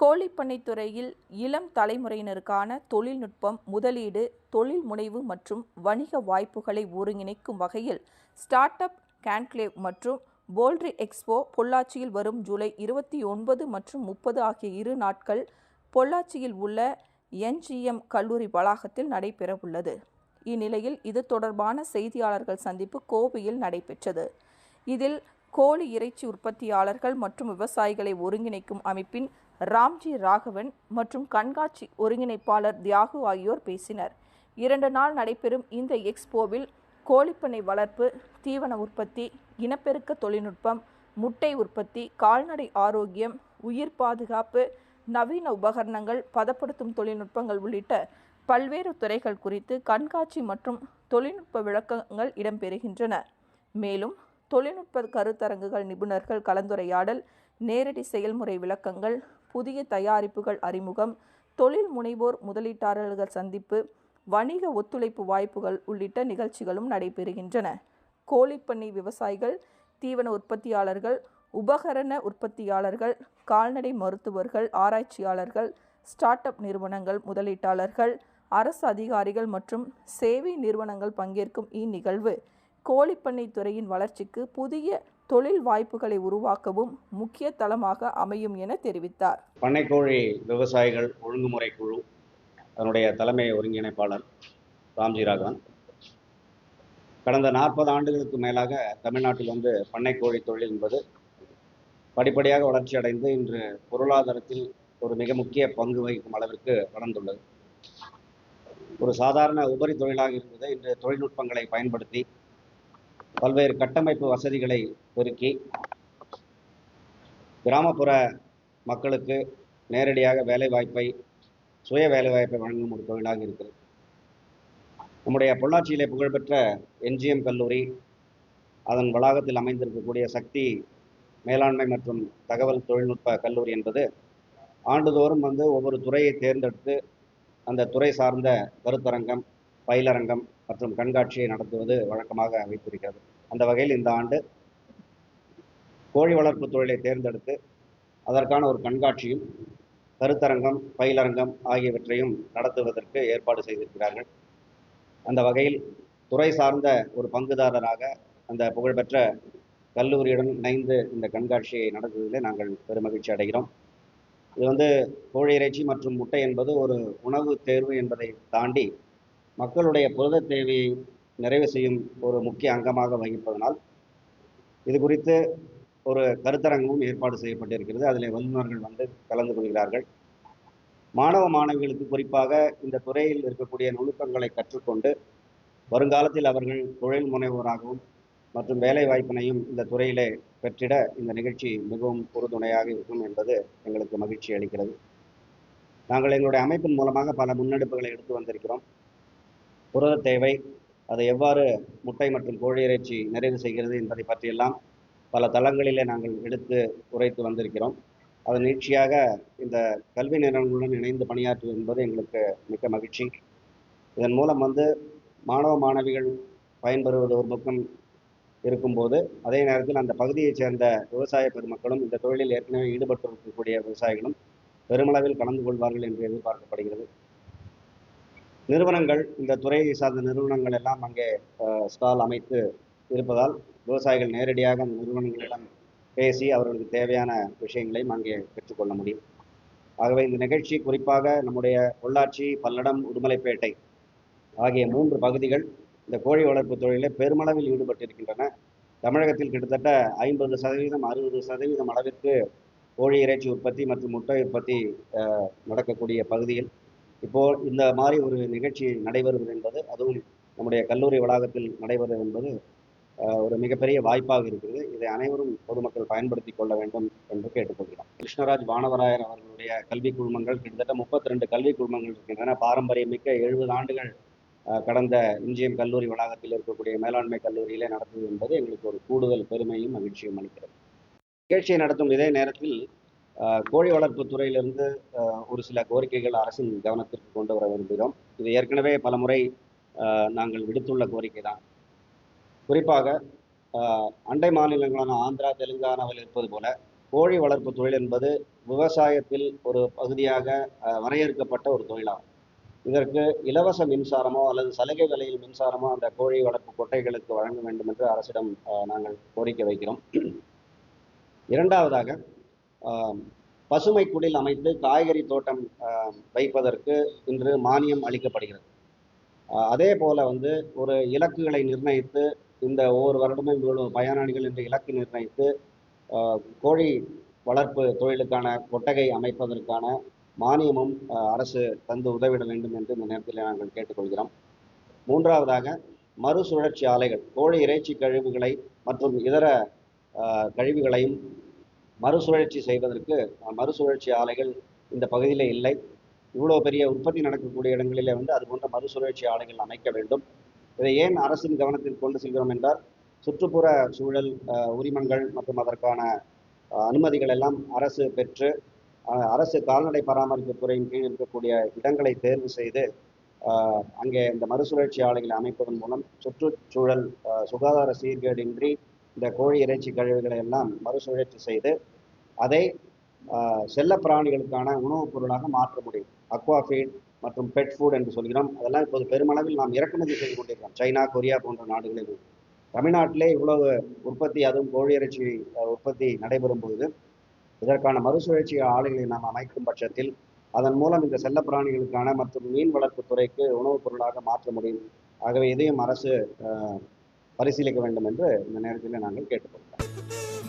கோழிப்பண்ணை துறையில் இளம் தலைமுறையினருக்கான தொழில்நுட்பம், முதலீடு, தொழில் முனைவு மற்றும் வணிக வாய்ப்புகளை ஒருங்கிணைக்கும் வகையில் ஸ்டார்ட் அப் கான்க்ளேவ் மற்றும் போல்ட்ரி எக்ஸ்போ பொள்ளாச்சியில் வரும் ஜூலை 29 மற்றும் 30 ஆகிய 2 நாட்கள் பொள்ளாச்சியில் உள்ள என்ஜிஎம் கல்லூரி வளாகத்தில் நடைபெறவுள்ளது. இந்நிலையில் இது தொடர்பான செய்தியாளர்கள் சந்திப்பு கோவையில் நடைபெற்றது. இதில் கோழி இறைச்சி உற்பத்தியாளர்கள் மற்றும் விவசாயிகளை ஒருங்கிணைக்கும் அமைப்பின் ராம்ஜி ராகவன் மற்றும் கண்காட்சி ஒருங்கிணைப்பாளர் தியாகு ஆகியோர் பேசினர். 2 நாள் நடைபெறும் இந்த எக்ஸ்போவில் கோழிப்பண்ணை வளர்ப்பு, தீவன உற்பத்தி, இனப்பெருக்க தொழில்நுட்பம், முட்டை உற்பத்தி, கால்நடை ஆரோக்கியம், உயிர் பாதுகாப்பு, நவீன உபகரணங்கள், பதப்படுத்தும் தொழில்நுட்பங்கள் உள்ளிட்ட பல்வேறு துறைகள் குறித்து கண்காட்சி மற்றும் தொழில்நுட்ப விளக்கங்கள் இடம்பெறுகின்றன. மேலும் தொழில்நுட்ப கருத்தரங்குகள், நிபுணர்கள் கலந்துரையாடல், நேரடி செயல்முறை விளக்கங்கள், புதிய தயாரிப்புகள் அறிமுகம், தொழில் முனைவோர் முதலீட்டாளர்கள் சந்திப்பு, வணிக ஒத்துழைப்பு வாய்ப்புகள் உள்ளிட்ட நிகழ்ச்சிகளும் நடைபெறுகின்றன. கோழிப்பண்ணை விவசாயிகள், தீவன உற்பத்தியாளர்கள், உபகரண உற்பத்தியாளர்கள், கால்நடை மருத்துவர்கள், ஆராய்ச்சியாளர்கள், ஸ்டார்ட் அப் நிறுவனங்கள், முதலீட்டாளர்கள், அரசு அதிகாரிகள் மற்றும் சேவை நிறுவனங்கள் பங்கேற்கும் இந்நிகழ்வு கோழிப்பண்ணை துறையின் வளர்ச்சிக்கு புதிய தொழில் வாய்ப்புகளை உருவாக்கவும் முக்கிய தளமாக அமையும் என தெரிவித்தார். பண்ணைக்கோழி விவசாயிகள் ஒழுங்குமுறை குழு அதனுடைய தலைமை ஒருங்கிணைப்பாளர் ராம்ஜி ராகவன். கடந்த 40 ஆண்டுகளுக்கு மேலாக தமிழ்நாட்டில் பண்ணைக்கோழி தொழில் என்பது படிப்படியாக வளர்ச்சி அடைந்து இன்று பொருளாதாரத்தில் ஒரு மிக முக்கிய பங்கு வகிக்கும் அளவிற்கு வளர்ந்துள்ளது. ஒரு சாதாரண உபரி தொழிலாக இருந்தது இன்று தொழில்நுட்பங்களை பயன்படுத்தி பல்வேறு கட்டமைப்பு வசதிகளை பெருக்கி கிராமப்புற மக்களுக்கு நேரடியாக வேலைவாய்ப்பை, சுய வேலைவாய்ப்பை வழங்கும் ஒரு தொழிலாக இருக்கிறது. நம்முடைய பொள்ளாச்சியிலே புகழ்பெற்ற என்ஜிஎம் கல்லூரி, அதன் வளாகத்தில் அமைந்திருக்கக்கூடிய சக்தி மேலாண்மை மற்றும் தகவல் தொழில்நுட்ப கல்லூரி என்பது ஆண்டுதோறும் ஒவ்வொரு துறையை தேர்ந்தெடுத்து அந்த துறை சார்ந்த கருத்தரங்கம், பயிலரங்கம் மற்றும் கண்காட்சியை நடத்துவது வழக்கமாக வைத்திருக்கிறது. அந்த வகையில் இந்த ஆண்டு கோழி வளர்ப்பு தொழிலை தேர்ந்தெடுத்து அதற்கான ஒரு கண்காட்சியும், கருத்தரங்கம், பயிலரங்கம் ஆகியவற்றையும் நடத்துவதற்கு ஏற்பாடு செய்திருக்கிறார்கள். அந்த வகையில் துறை சார்ந்த ஒரு பங்குதாரராக அந்த புகழ்பெற்ற கல்லூரியுடன் இணைந்து இந்த கண்காட்சியை நடத்துவதிலே நாங்கள் பெருமகிழ்ச்சி அடைகிறோம். இது கோழி இறைச்சி மற்றும் முட்டை என்பது ஒரு உணவு தேர்வு என்பதை தாண்டி மக்களுடைய புரத தேவையை நிறைவு செய்யும் ஒரு முக்கிய அங்கமாக வகிப்பதனால் இது குறித்து ஒரு கருத்தரங்கமும் ஏற்பாடு செய்யப்பட்டிருக்கிறது. அதில் வல்லுநர்கள் கலந்து கொள்கிறார்கள். மாணவ மாணவிகளுக்கு குறிப்பாக இந்த துறையில் இருக்கக்கூடிய நுணுக்கங்களை கற்றுக்கொண்டு வருங்காலத்தில் அவர்கள் தொழில் முனைவோராகவும் மற்றும் வேலை வாய்ப்பினையும் இந்த துறையிலே பெற்றிட இந்த நிகழ்ச்சி மிகவும் உறுதுணையாக இருக்கும் என்பது எங்களுக்கு மகிழ்ச்சி அளிக்கிறது. நாங்கள் எங்களுடைய அமைப்பின் மூலமாக பல முன்னெடுப்புகளை எடுத்து வந்திருக்கிறோம். புரத தேவை, அதை எவ்வாறு முட்டை மற்றும் கோழி இறைச்சி நிறைவு செய்கிறது என்பதை பற்றியெல்லாம் பல தளங்களிலே நாங்கள் எடுத்து உரைத்து வந்திருக்கிறோம். அது நீட்சியாக இந்த கல்வி நிறுவனங்களுடன் இணைந்து பணியாற்றுவது என்பது எங்களுக்கு மிக்க மகிழ்ச்சி. இதன் மூலம் மாணவ மாணவிகள் பயன்பெறுவது ஒரு பக்கம் இருக்கும்போது, அதே நேரத்தில் அந்த பகுதியைச் சேர்ந்த விவசாய பெருமக்களும் இந்த தொழிலில் ஏற்கனவே ஈடுபட்டு இருக்கக்கூடிய விவசாயிகளும் பெருமளவில் கலந்து கொள்வார்கள் என்று எதிர்பார்க்கப்படுகிறது. நிறுவனங்கள், இந்த துறையை சார்ந்த நிறுவனங்கள் எல்லாம் அங்கே ஸ்டால் அமைத்து இருப்பதால் விவசாயிகள் நேரடியாக அந்த நிறுவனங்களிடம் பேசி அவர்களுக்கு தேவையான விஷயங்களையும் அங்கே பெற்றுக்கொள்ள முடியும். ஆகவே இந்த நிகழ்ச்சி குறிப்பாக நம்முடைய பொள்ளாச்சி, பல்லடம், உடுமலைப்பேட்டை ஆகிய 3 பகுதிகள் இந்த கோழி வளர்ப்பு தொழிலில் பெருமளவில் ஈடுபட்டிருக்கின்றன. தமிழகத்தில் கிட்டத்தட்ட 50%, 60% அளவிற்கு கோழி இறைச்சி உற்பத்தி மற்றும் முட்டை உற்பத்தி நடக்கக்கூடிய பகுதியில் இப்போது இந்த மாதிரி ஒரு நிகழ்ச்சி நடைபெறுவது என்பது, அதுவும் நம்முடைய கல்லூரி வளாகத்தில் நடைபெறுவது என்பது ஒரு மிகப்பெரிய வாய்ப்பாக இருக்கிறது. இதை அனைவரும் பொதுமக்கள் பயன்படுத்தி கொள்ள வேண்டும் என்று கேட்டுக்கொள்கிறோம். கிருஷ்ணராஜ் வானவராயர் அவர்களுடைய கல்வி குழுமங்கள் கிட்டத்தட்ட 32 கல்வி குழுமங்கள் இருக்கின்றன. பாரம்பரியமிக்க 70 ஆண்டுகள் கடந்த என்ஜிஎம் கல்லூரி வளாகத்தில் இருக்கக்கூடிய மேலாண்மை கல்லூரியிலே நடத்துவது என்பது எங்களுக்கு ஒரு கூடுதல் பெருமையும் மகிழ்ச்சியும் அளிக்கிறது. நிகழ்ச்சியை நடத்தும் இதே நேரத்தில் கோழி வளர்ப்பு துறையிலிருந்து ஒரு சில கோரிக்கைகள் அரசின் கவனத்திற்கு கொண்டு வர விரும்புகிறோம். இது ஏற்கனவே பல முறை நாங்கள் விடுத்துள்ள கோரிக்கை தான். குறிப்பாக அண்டை மாநிலங்களான ஆந்திரா, தெலுங்கானாவில் இருப்பது போல கோழி வளர்ப்பு தொழில் என்பது விவசாயத்தில் ஒரு பகுதியாக வரையறுக்கப்பட்ட ஒரு தொழிலாகும். இதற்கு இலவச மின்சாரமோ அல்லது சலுகை விலையில் மின்சாரமோ அந்த கோழி வளர்ப்பு கொட்டைகளுக்கு வழங்க வேண்டும் என்று அரசிடம் நாங்கள் கோரிக்கை வைக்கிறோம். இரண்டாவதாக, பசுமை குடில் அமைத்து காய்கறி தோட்டம் வைப்பதற்கு இன்று மானியம் அளிக்கப்படுகிறது. அதே போல ஒரு இலக்குகளை நிர்ணயித்து இந்த ஒவ்வொரு வருடமும் இவ்வளவு பயனாளிகள் என்ற இலக்கு நிர்ணயித்து கோழி வளர்ப்பு தொழிலுக்கான கொட்டகை அமைப்பதற்கான மானியமும் அரசு தந்து உதவிட வேண்டும் என்று இந்த நேரத்தில் நாங்கள் கேட்டுக்கொள்கிறோம். மூன்றாவதாக, மறுசுழற்சி ஆலைகள், கோழி இறைச்சி கழிவுகளை மற்றும் இதர கழிவுகளையும் மறுசுழற்சி செய்வதற்கு மறுசுழற்சி ஆலைகள் இந்த பகுதியில் இல்லை. இவ்வளோ பெரிய உற்பத்தி நடக்கக்கூடிய இடங்களிலே அது போன்ற மறுசுழற்சி ஆலைகள் அமைக்க வேண்டும். இதை ஏன் அரசின் கவனத்தில் கொண்டு செல்கிறோம் என்றால், சுற்றுப்புற சூழல் உரிமங்கள் மற்றும் அதற்கான அனுமதிகள் எல்லாம் அரசு பெற்று அரசு கால்நடை பராமரிப்பு துறையின் கீழ் இருக்கக்கூடிய இடங்களை தேர்வு செய்து அங்கே இந்த மறுசுழற்சி ஆலைகளை அமைப்பதன் மூலம் சுற்றுச்சூழல் சுகாதார சீர்கேடின்றி இந்த கோழி இறைச்சி கழிவுகளை எல்லாம் மறுசுழற்சி செய்து அதை செல்ல பிராணிகளுக்கான உணவுப் பொருளாக மாற்ற முடியும். அக்வா ஃபீட் மற்றும் பெட் ஃபுட் என்று சொல்கிறோம். அதெல்லாம் இப்போது பெருமளவில் நாம் இறக்குமதி செய்து கொண்டிருக்கிறோம். சைனா, கொரியா போன்ற நாடுகளில். தமிழ்நாட்டிலே இவ்வளவு உற்பத்தி, அதுவும் கோழி இறைச்சி உற்பத்தி நடைபெறும் பொழுது இதற்கான மறுசுழற்சி ஆலைகளை நாம் அமைக்கும் பட்சத்தில் அதன் மூலம் இந்த செல்ல பிராணிகளுக்கான மற்றும் மீன் வளர்ப்பு துறைக்கு உணவுப் பொருளாக மாற்ற முடியும். ஆகவே இதையும் அரசு பரிசீலிக்க வேண்டும் என்று இந்த நேரத்தில் நாங்கள் கேட்டுக்கொள்கிறோம்.